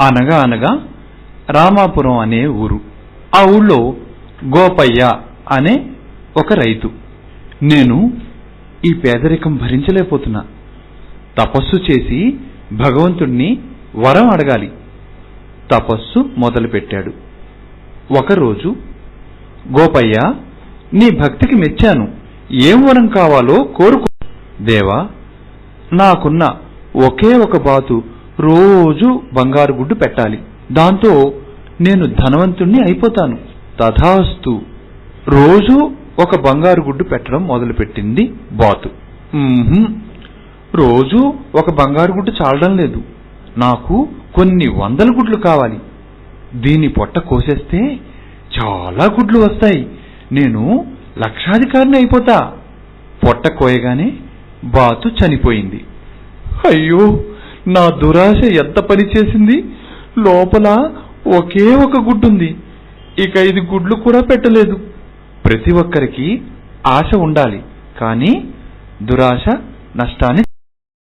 అనగా అనగా రామాపురం అనే ఊరు. ఆ ఊళ్ళో గోపయ్య అనే ఒక రైతు. నేను ఈ పేదరికం భరించలేకపోతున్నా. తపస్సు చేసి భగవంతుణ్ణి వరం అడగాలి. తపస్సు మొదలుపెట్టాడు. ఒకరోజు, గోపయ్య, నీ భక్తికి మెచ్చాను. ఏం వరం కావాలో కోరుకో. దేవా, నాకున్న ఒకే ఒక బాతు రోజు బంగారు గుడ్డు పెట్టాలి. దాంతో నేను ధనవంతుణ్ణి అయిపోతాను. తథాస్తు. రోజు ఒక బంగారు గుడ్డు పెట్టడం మొదలుపెట్టింది బాతు. రోజు ఒక బంగారు గుడ్డు చాలడం లేదు. నాకు కొన్ని వందల గుడ్లు కావాలి. దీని పొట్ట కోసేస్తే చాలా గుడ్లు వస్తాయి. నేను లక్షాధికారిని అయిపోతా. పొట్ట కోయగానే బాతు చనిపోయింది. అయ్యో, నా దురాశ ఎంత పని చేసింది. లోపల ఒకే ఒక గుడ్డుంది. ఇక ఇది గుడ్లు కూడా పెట్టలేదు. ప్రతి ఒక్కరికి ఆశ ఉండాలి, కానీ దురాశ నష్టాన్ని